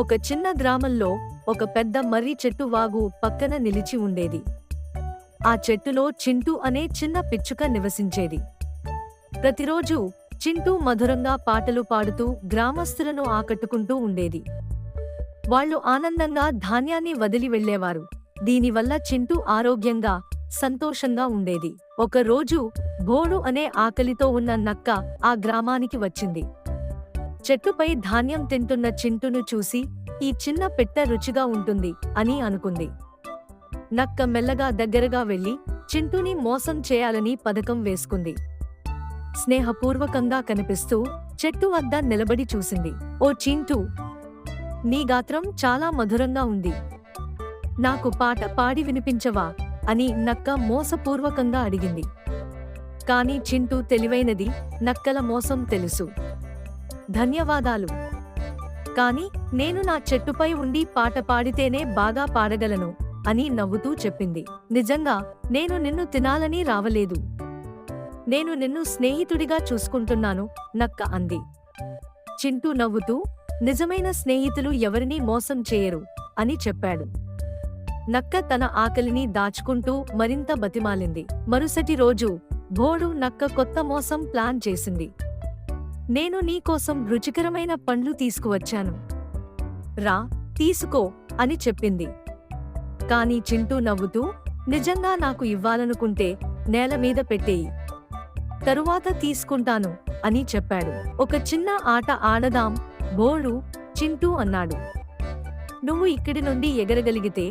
ఒక చిన్న గ్రామంలో ఒక పెద్ద మర్రి చెట్టు వాగు పక్కన నిలిచి ఉండేది. ఆ చెట్టులో చింటూ అనే చిన్న పిచ్చుక నివసించేది. ప్రతిరోజు చింటూ మధురంగా పాటలు పాడుతూ గ్రామస్తులను ఆకట్టుకుంటూ ఉండేది. వాళ్ళు ఆనందంగా ధాన్యాన్ని వదిలి వెళ్లేవారు. దీనివల్ల చింటూ ఆరోగ్యంగా, సంతోషంగా ఉండేది. ఒక రోజు భోడు అనే ఆకలితో ఉన్న నక్క ఆ గ్రామానికి వచ్చింది. చెట్టుపై ధాన్యం తింటున్న చింటూను చూసి ఈ చిన్న పెట్టె రుచిగా ఉంటుంది అని అనుకుంది. నక్క మెల్లగా దగ్గరగా వెళ్లి చింటూని మోసం చేయాలని పథకం వేసుకుంది. స్నేహపూర్వకంగా కనిపిస్తూ చెట్టు వద్ద నిలబడి చూసింది. ఓ చింటూ, నీ గాత్రం చాలా మధురంగా ఉంది. నాకు పాట పాడి వినిపించవా అని నక్క మోసపూర్వకంగా అడిగింది. కాని చింటూ తెలివైనది, నక్కల మోసం తెలుసు. ధన్యవాదాలు, కాని నేను నా చెట్టుపై ఉండి పాట పాడితేనే బాగా పాడగలను అని నవ్వుతూ చెప్పింది. నిజంగా నేను నిన్ను తినాలని రావలేదు. నేను నిన్ను స్నేహితుడిగా చూసుకుంటున్నాను, నక్క అంది. చింటూ నవ్వుతూ, నిజమైన స్నేహితులు ఎవరినీ మోసం చేయరు అని చెప్పాడు. నక్క తన ఆకలిని దాచుకుంటూ మరింత బతిమాలింది. మరుసటి రోజు భోడు నక్క కొత్త మోసం ప్లాన్ చేసింది. నేను నీకోసం రుచికరమైన పండ్లు తీసుకువచ్చాను, రా తీసుకో అని చెప్పింది. కాని చింటూ నవ్వుతూ, నిజంగా నాకు ఇవ్వాలనుకుంటే నేల మీద పెట్టేయి, తరువాత తీసుకుంటాను అని చెప్పాడు. ఒక చిన్న ఆట ఆడదాం, భోడు చింటూ అన్నాడు. నువ్వు ఇక్కడి నుండి ఎగరగలిగితే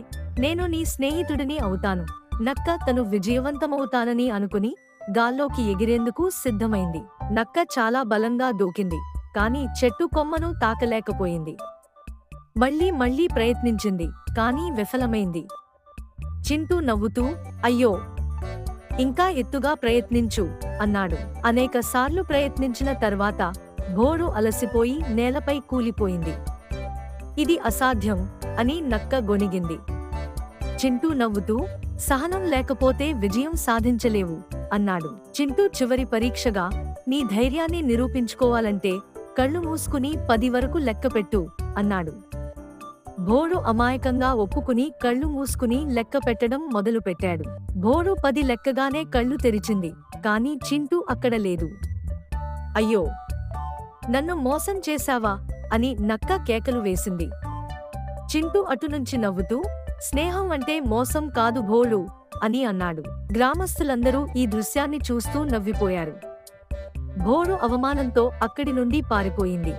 నేను నీ స్నేహితుడిని అవుతాను. నక్క తను విజయవంతమవుతానని అనుకుని గాల్లోకి ఎగిరేందుకు సిద్ధమైంది. నక్క చాలా బలంగా దూకింది, కాని చెట్టు కొమ్మను తాకలేకపోయింది. మళ్ళీ ప్రయత్నించింది, కానీ విఫలమైంది. చింటూ నవ్వుతూ, అయ్యో, ఇంకా ఎత్తుగా ప్రయత్నించు అన్నాడు. అనేక సార్లు ప్రయత్నించిన తర్వాత భోడు అలసిపోయి నేలపై కూలిపోయింది. ఇది అసాధ్యం అని నక్క గొణిగింది. చింటూ నవ్వుతూ, సహనం లేకపోతే విజయం సాధించలేవు అన్నాడు. చింటూ చివరి పరీక్షగా, నీ ధైర్యాన్ని నిరూపించుకోవాలంటే కళ్ళు మూసుకుని 10 వరకు లెక్కపెట్టు అన్నాడు. భోడు అమాయకంగా ఒప్పుకుని కళ్ళు మూసుకుని లెక్క పెట్టడం మొదలుపెట్టాడు. భోడు 10 లెక్కగానే కళ్ళు తెరిచింది, కానీ చింటూ అక్కడ లేదు. అయ్యో, నన్ను మోసం చేశావా అని నక్క కేకలు వేసింది. చింటూ అటునుంచి నవ్వుతూ, స్నేహం అంటే మోసం కాదు భోడు అని అన్నాడు. గ్రామస్తులందరూ ఈ దృశ్యాన్ని చూస్తూ నవ్విపోయారు. భోడు అవమానంతో అక్కడి నుండి పారిపోయింది.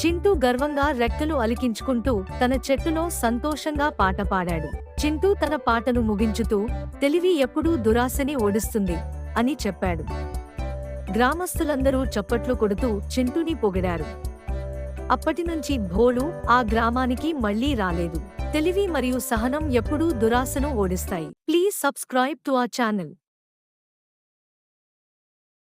చింటూ గర్వంగా రెక్కలు అలికించుకుంటూ తన చెట్టులో సంతోషంగా పాట పాడాడు. చింటూ తన పాటను ముగించుతూ, తెలివి ఎప్పుడూ దురాశని ఓడిస్తుంది అని చెప్పాడు. గ్రామస్తులందరూ చప్పట్లు కొడుతూ చింటూని పొగిడారు. అప్పటినుంచి భోడు ఆ గ్రామానికి మళ్లీ రాలేదు. తెలివి మరియు సహనం ఎప్పుడూ దురాశను ఓడిస్తాయి. Please subscribe to our channel.